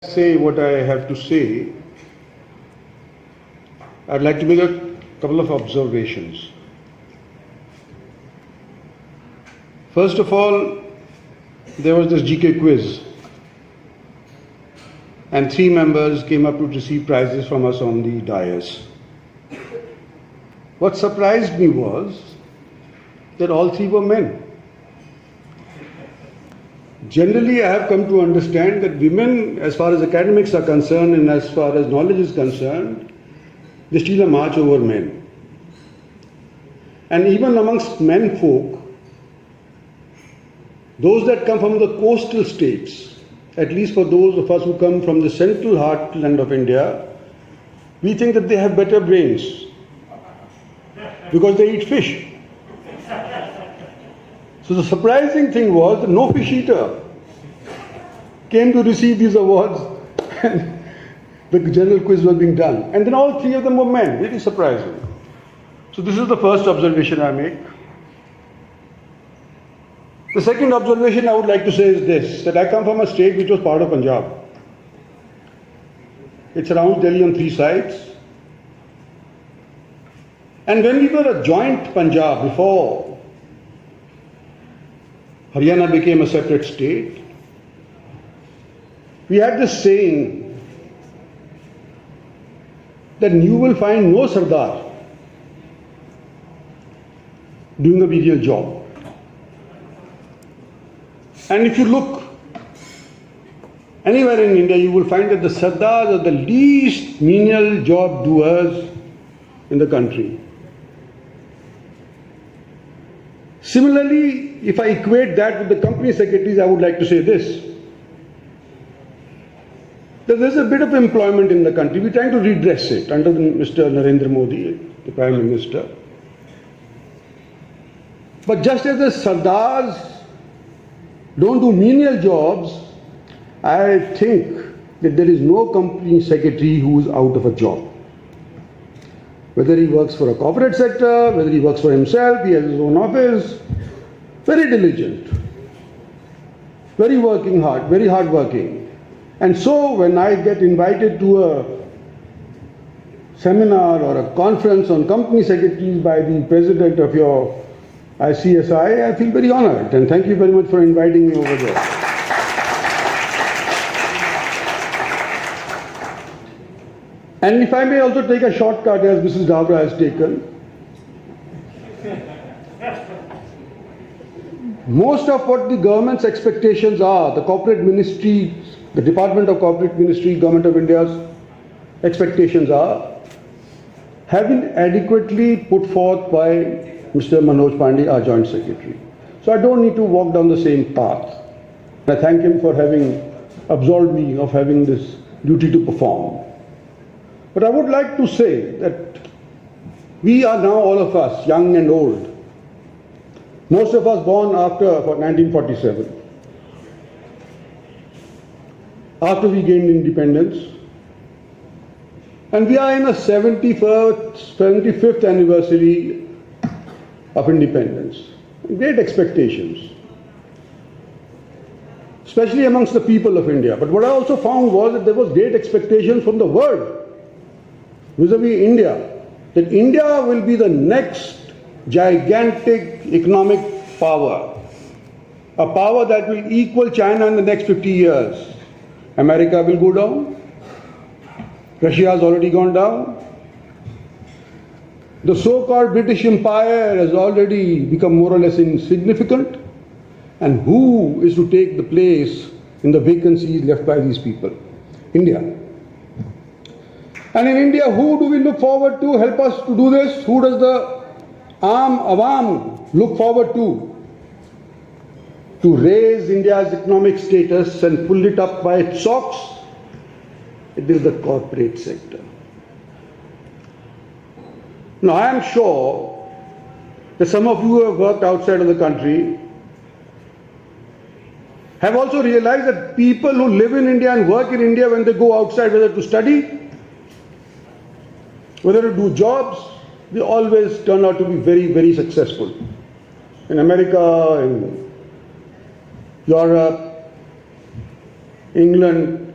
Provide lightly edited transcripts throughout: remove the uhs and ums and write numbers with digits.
Say what I have to say, I'd like to make a couple of observations. First of all, there was this GK quiz, and 3 members came up to receive prizes from us on the dais. What surprised me was that all 3 were men. Generally, I have come to understand that women, as far as academics are concerned and as far as knowledge is concerned, they steal a march over men. And even amongst men folk, those that come from the coastal states, at least for those of us who come from the central heartland of India, we think that they have better brains because they eat fish. So the surprising thing was that no fish eater came to receive these awards and the general quiz was being done. And then all 3 of them were men, really surprising. So this is the first observation I make. The second observation I would like to say is this, that I come from a state which was part of Punjab. It surrounds Delhi on 3 sides. And when we were a joint Punjab before Haryana became a separate state, we had this saying that you will find no Sardar doing a menial job. And if you look anywhere in India, you will find that the Sardars are the least menial job doers in the country. Similarly, if I equate that with the company secretaries, I would like to say this, that there's a bit of employment in the country. We're trying to redress it under Mr. Narendra Modi, the Prime Minister. But just as the Sardars don't do menial jobs, I think that there is no company secretary who is out of a job. Whether he works for a corporate sector, whether he works for himself, he has his own office, very diligent, very working hard, very hard working. And so when I get invited to a seminar or a conference on company secretaries by the president of your ICSI, I feel very honored, and thank you very much for inviting me over there. And if I may also take a shortcut as Mrs. Davra has taken, most of what the government's expectations are, the corporate ministry, the Department of Corporate Ministry, Government of India's expectations are, have been adequately put forth by Mr. Manoj Pandey, our Joint Secretary. So I don't need to walk down the same path. I thank him for having absolved me of having this duty to perform. But I would like to say that we are now, all of us, young and old, most of us born after 1947, after we gained independence, and we are in a 75th anniversary of independence. Great expectations, especially amongst the people of India. But what I also found was that there was great expectation from the world vis-a-vis India, that India will be the next gigantic economic power, a power that will equal China in the next 50 years. America will go down, Russia has already gone down, the so-called British Empire has already become more or less insignificant, and who is to take the place in the vacancies left by these people? India. And in India, who do we look forward to help us to do this? Who does the Awam look forward to raise India's economic status and pull it up by its socks? It is the corporate sector. Now, I am sure that some of you who have worked outside of the country have also realized that people who live in India and work in India, when they go outside, whether to study, whether to do jobs, they always turn out to be very, very successful. In America, in Europe, England,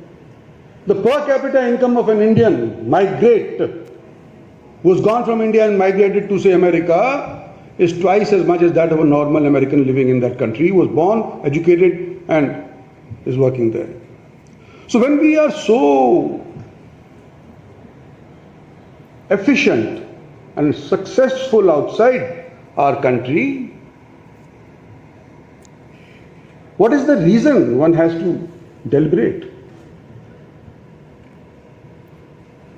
The per capita income of an Indian migrate who's gone from India and migrated to, say, America is twice as much as that of a normal American living in that country, who was born, educated, and is working there. So when we are so efficient and successful outside our country, what is the reason one has to deliberate?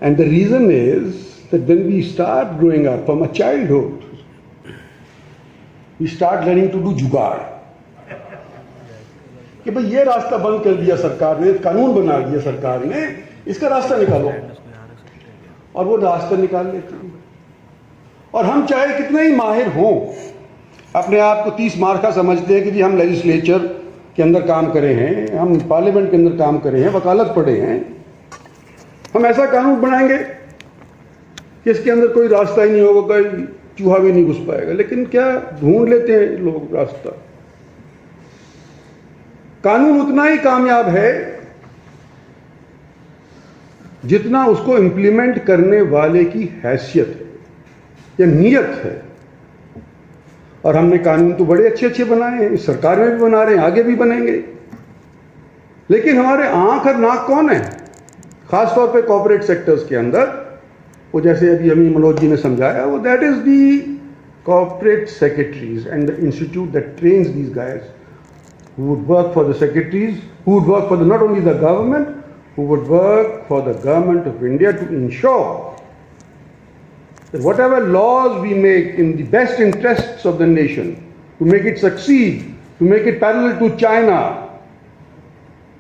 And the reason is that when we start growing up from a childhood, we start learning to do जुगाड़ कि भाई ये रास्ता बंद कर दिया सरकार ने, कानून बना दिया सरकार ने, इसका रास्ता निकालो, और वो रास्ता निकाल लेते हैं। और हम चाहे कितने ही माहिर हों, अपने आप को 30 मार्का समझते हैं कि जी हम लेजिस्लेचर के अंदर काम करे हैं, हम पार्लियामेंट के अंदर काम करे हैं, वकालत पढ़े हैं, हम ऐसा कानून बनाएंगे कि इसके अंदर कोई रास्ता ही नहीं होगा, कोई चूहा भी नहीं घुस पाएगा। लेकिन क्या ढूंढ लेते हैं लोग रास्ता। कानून उतना ही कामयाब है जितना उसको इंप्लीमेंट करने वाले की हैसियत है या नीयत है। और हमने कानून तो बड़े अच्छे अच्छे बनाए हैं, इस सरकार में भी बना रहे हैं, आगे भी बनेंगे। लेकिन हमारे आंख और नाक कौन है? खासतौर पे कॉर्पोरेट सेक्टर्स के अंदर, वो जैसे अभी हमें मनोज जी ने समझाया, वो that is the corporate secretaries and the institute that trains these guys who would work for the secretaries, who would work for not only the government, who would work for the government of India to ensure that whatever laws we make in the best interests of the nation, to make it succeed, to make it parallel to China,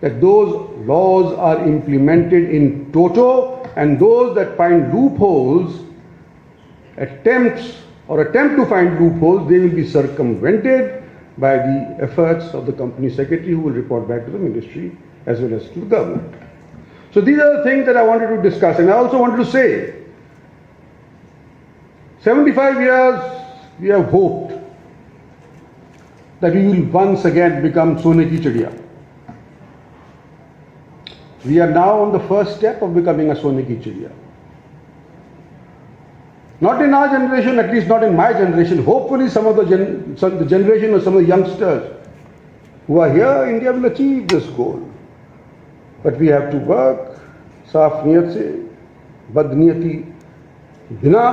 that those laws are implemented in toto, and those that find loopholes, attempt to find loopholes, they will be circumvented by the efforts of the company secretary, who will report back to the ministry as well as to the government. So these are the things that I wanted to discuss. And I also wanted to say, 75 years we have hoped that we will once again become Sone ki Chidiya. We are now on the first step of becoming a Sone ki Chidiya. Not in our generation, at least not in my generation. Hopefully some of the generation of some of the youngsters who are here, India will achieve this goal. But we have to work, साफ नियत से, बदनीयती बिना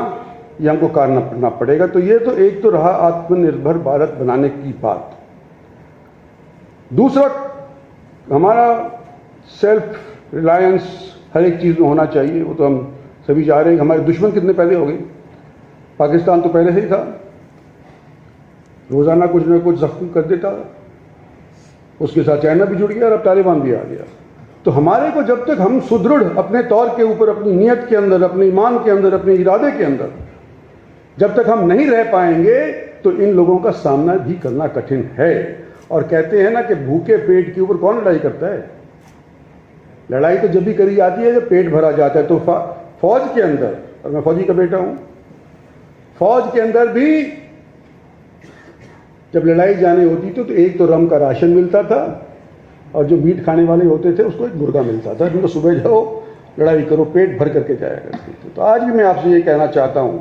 ये हमको करना पड़ेगा। तो ये तो एक तो रहा आत्मनिर्भर भारत बनाने की बात। दूसरा, हमारा सेल्फ रिलायंस हर एक चीज़ में होना चाहिए। वो तो हम सभी जा रहे हैं। हमारे दुश्मन कितने पहले हो गए? पाकिस्तान तो पहले से ही था, रोज़ाना कुछ न कुछ जख्म कर देता, उसके साथ चाइना भी जुड़ गया और अब तालिबान भी आ गया। तो हमारे को जब तक हम सुदृढ़ अपने तौर के ऊपर, अपनी नीयत के अंदर, अपने ईमान के अंदर, अपने इरादे के अंदर जब तक हम नहीं रह पाएंगे, तो इन लोगों का सामना भी करना कठिन है। और कहते हैं ना कि भूखे पेट के ऊपर कौन लड़ाई करता है? लड़ाई तो जब भी करी जाती है जब पेट भरा जाता है। तो फौज के अंदर, और मैं फौजी का बेटा हूं, फौज के अंदर भी जब लड़ाई जाने होती थी तो एक तो रम का राशन मिलता था, और जो मीट खाने वाले होते थे उसको एक मुर्गा मिलता था, जिनको सुबह जाओ लड़ाई करो, पेट भर करके जाया करते थे। तो आज भी मैं आपसे ये कहना चाहता हूं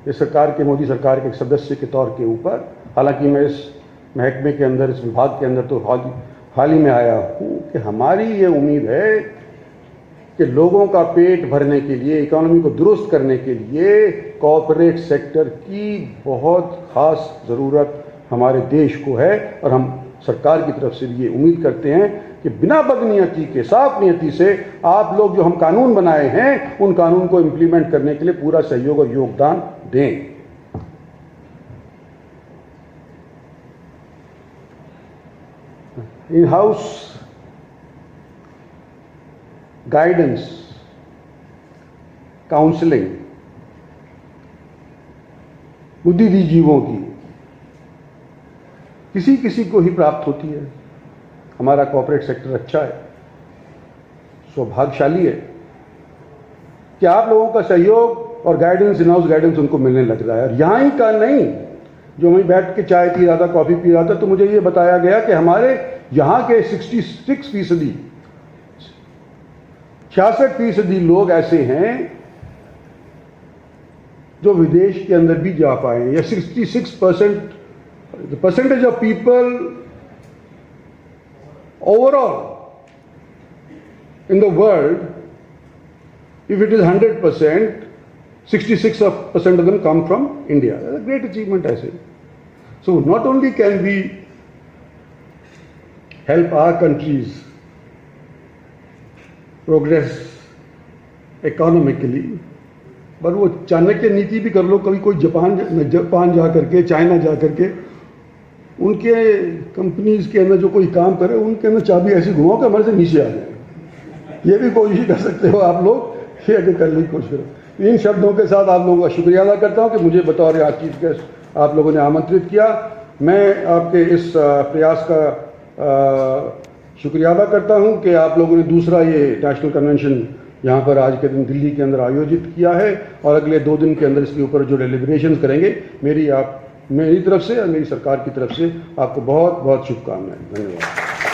कि सरकार के, मोदी सरकार के एक सदस्य के तौर के ऊपर, हालांकि मैं इस महकमे के अंदर, इस विभाग के अंदर तो हाल ही में आया हूँ, कि हमारी ये उम्मीद है कि लोगों का पेट भरने के लिए, इकोनॉमी को दुरुस्त करने के लिए कॉर्पोरेट सेक्टर की बहुत खास ज़रूरत हमारे देश को है। और हम सरकार की तरफ से भी ये उम्मीद करते हैं कि बिना बदनीयती के, साफ नियति से आप लोग जो हम कानून बनाए हैं, उन कानून को इम्प्लीमेंट करने के लिए पूरा सहयोग और योगदान दें। इन हाउस गाइडेंस, काउंसलिंग बुद्धिजीवियों की किसी किसी को ही प्राप्त होती है। हमारा कॉर्पोरेट सेक्टर अच्छा है, सौभाग्यशाली है कि आप लोगों का सहयोग और गाइडेंस, इन हाउस गाइडेंस उनको मिलने लग रहा है। और यहाँ ही का नहीं, जो वहीं बैठ के चाय पी रहा था, कॉफ़ी पी रहा था, तो मुझे ये बताया गया कि हमारे यहाँ के 66% 66% लोग ऐसे हैं जो विदेश के अंदर भी जा पाए, या 66% the percentage of people overall in the world, if it is 100%, 66% of them come from India. That's a great achievement, I say. So not only can we help our countries progress economically, but वो चाणक्य नीति भी कर लो, कभी कोई Japan जा करके, China जा करके, उनके कंपनीज के अंदर जो कोई काम करे, उनके अंदर चाबी ऐसी घुमाओ कि हमारे से नीचे आ जाए। ये भी कोशिश कर सकते हो आप लोग, ये आगे करने की कोशिश करो। इन शब्दों के साथ आप लोगों का शुक्रिया अदा करता हूँ कि मुझे बतौर आज चीफ गेस्ट आप लोगों ने आमंत्रित किया। मैं आपके इस प्रयास का शुक्रिया अदा करता हूँ कि आप लोगों ने दूसरा ये नेशनल कन्वेंशन यहाँ पर आज के दिन दिल्ली के अंदर आयोजित किया है, और अगले 2 दिन के अंदर इसके ऊपर जो डेलिब्रेशंस करेंगे, मेरी तरफ से और मेरी सरकार की तरफ से आपको बहुत बहुत शुभकामनाएं। धन्यवाद।